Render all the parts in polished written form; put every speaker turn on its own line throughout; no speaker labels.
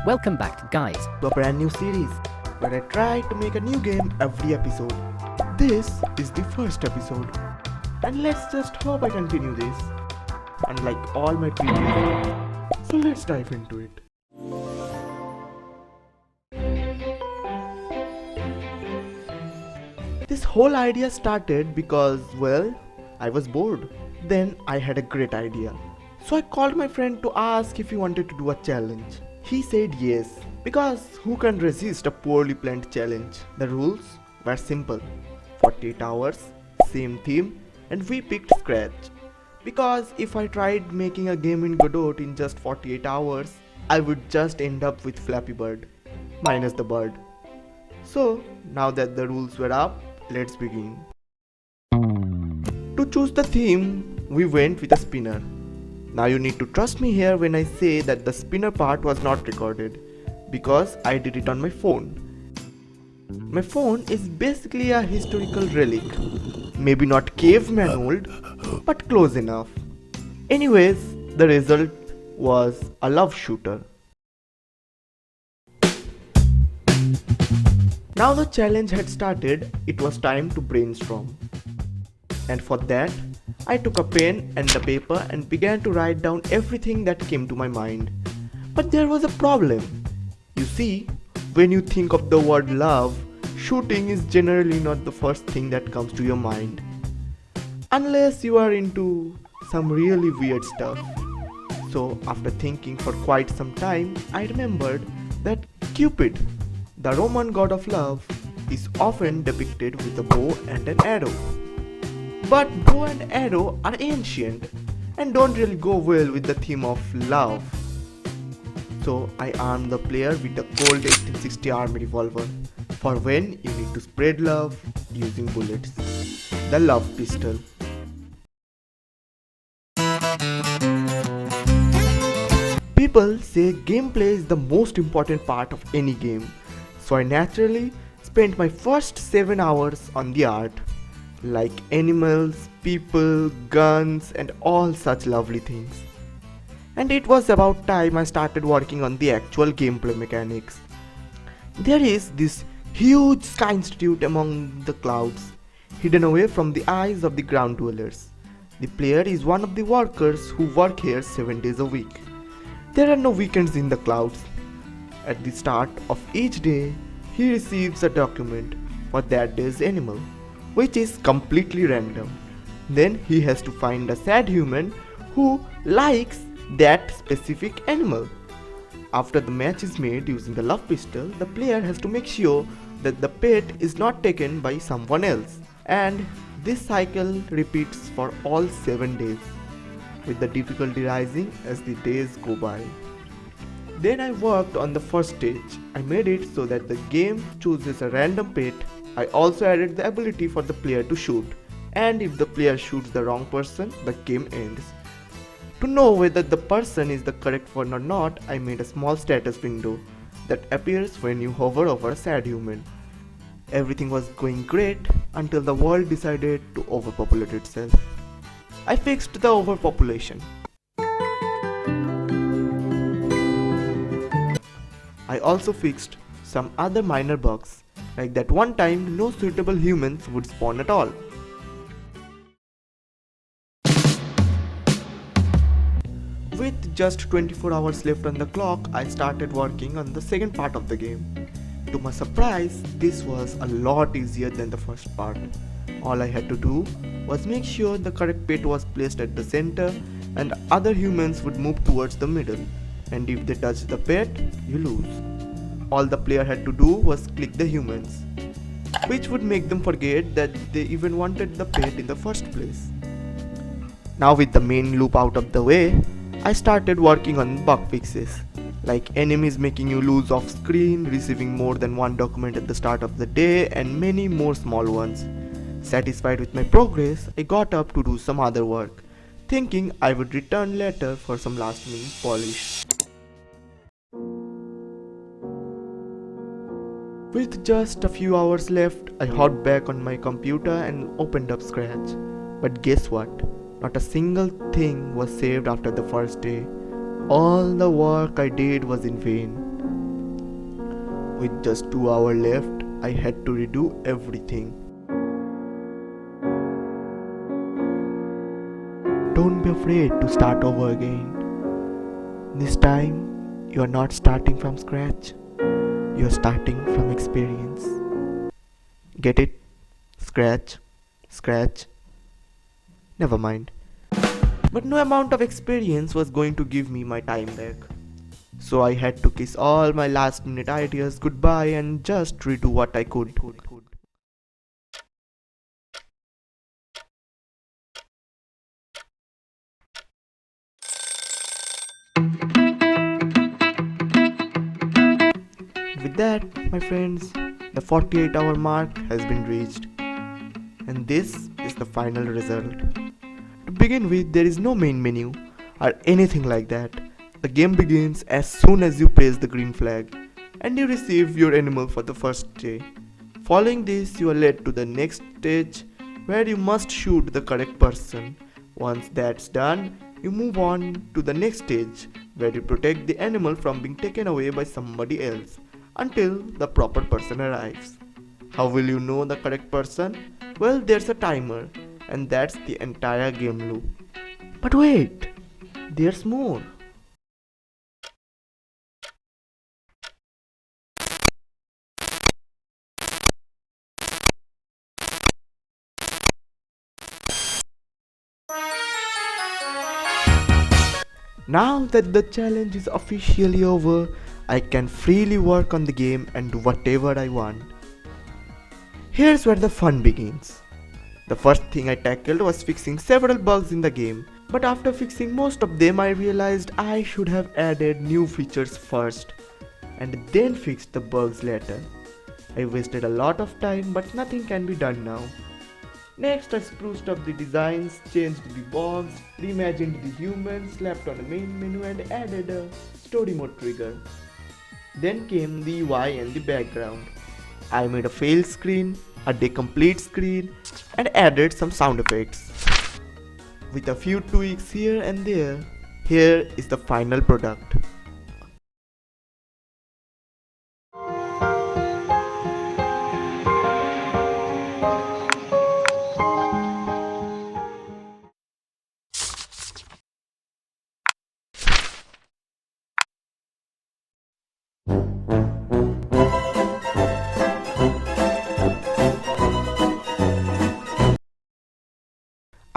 Welcome back, guys.
To a brand new series where I try to make a new game every episode. This is the first episode, and let's just hope I continue this, unlike all my previous. So let's dive into it. This whole idea started because, well, I was bored. Then I had a great idea. So I called my friend to ask if he wanted to do a challenge. He said yes, because who can resist a poorly planned challenge? The rules were simple: 48 hours, same theme, and we picked Scratch. Because if I tried making a game in Godot in just 48 hours, I would just end up with Flappy Bird, minus the bird. So, now that the rules were up, let's begin. To choose the theme, we went with a spinner. Now you need to trust me here when I say that the spinner part was not recorded, because I did it on my phone. My phone is basically a historical relic. Maybe not caveman old, but close enough. Anyways, the result was a love shooter. Now the challenge had started, it was time to brainstorm. And for that, I took a pen and a paper and began to write down everything that came to my mind. But there was a problem. You see, when you think of the word love, shooting is generally not the first thing that comes to your mind. Unless you are into some really weird stuff. So after thinking for quite some time, I remembered that Cupid, the Roman god of love, is often depicted with a bow and an arrow. But bow and arrow are ancient and don't really go well with the theme of love. So I armed the player with a Colt 1860 army revolver for when you need to spread love using bullets. The love pistol. People say gameplay is the most important part of any game, so I naturally spent my first 7 hours on the art. Like animals, people, guns, and all such lovely things. And it was about time I started working on the actual gameplay mechanics. There is this huge sky institute among the clouds, hidden away from the eyes of the ground dwellers. The player is one of the workers who work here 7 days a week. There are no weekends in the clouds. At the start of each day, he receives a document for that day's animal, which is completely random. Then he has to find a sad human who likes that specific animal. After the match is made using the love pistol, the player has to make sure that the pet is not taken by someone else. And this cycle repeats for all 7 days, with the difficulty rising as the days go by. Then I worked on the first stage. I made it so that the game chooses a random pet. I also added the ability for the player to shoot, and if the player shoots the wrong person, the game ends. To know whether the person is the correct one or not, I made a small status window that appears when you hover over a sad human. Everything was going great until the world decided to overpopulate itself. I fixed the overpopulation. I also fixed some other minor bugs, like that one time no suitable humans would spawn at all. With just 24 hours left on the clock, I started working on the second part of the game. To my surprise, this was a lot easier than the first part. All I had to do was make sure the correct pet was placed at the center and other humans would move towards the middle, and if they touched the pet, you lose. All the player had to do was click the humans, which would make them forget that they even wanted the pet in the first place. Now with the main loop out of the way, I started working on bug fixes, like enemies making you lose off screen, receiving more than one document at the start of the day, and many more small ones. Satisfied with my progress, I got up to do some other work, thinking I would return later for some last minute polish. With just a few hours left, I hopped back on my computer and opened up Scratch. But guess what? Not a single thing was saved after the first day. All the work I did was in vain. With just 2 hours left, I had to redo everything. Don't be afraid to start over again. This time, you are not starting from scratch. You are starting from experience. Get it? Scratch, scratch. Never mind. But no amount of experience was going to give me my time back. So I had to kiss all my last minute ideas goodbye and just redo what I could. With that, my friends, the 48-hour mark has been reached. And this is the final result. To begin with, there is no main menu or anything like that. The game begins as soon as you press the green flag and you receive your animal for the first day. Following this, you are led to the next stage where you must shoot the correct person. Once that's done, you move on to the next stage where you protect the animal from being taken away by somebody else until the proper person arrives. How will you know the correct person? Well, there's a timer, and that's the entire game loop. But wait, there's more. Now that the challenge is officially over, I can freely work on the game and do whatever I want. Here's where the fun begins. The first thing I tackled was fixing several bugs in the game, but after fixing most of them I realized I should have added new features first and then fixed the bugs later. I wasted a lot of time, but nothing can be done now. Next, I spruced up the designs, changed the box, reimagined the humans, slapped on a main menu and added a story mode trigger. Then came the UI and the background. I made a fail screen, a day complete screen, and added some sound effects. With a few tweaks here and there, here is the final product.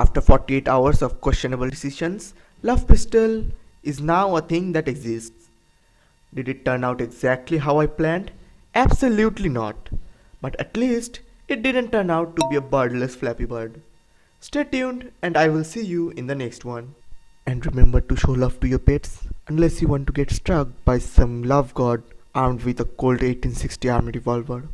After 48 hours of questionable decisions, Love Pistol is now a thing that exists. Did it turn out exactly how I planned? Absolutely not. But at least it didn't turn out to be a birdless Flappy Bird. Stay tuned and I will see you in the next one. And remember to show love to your pets unless you want to get struck by some love god armed with a cold 1860 army revolver.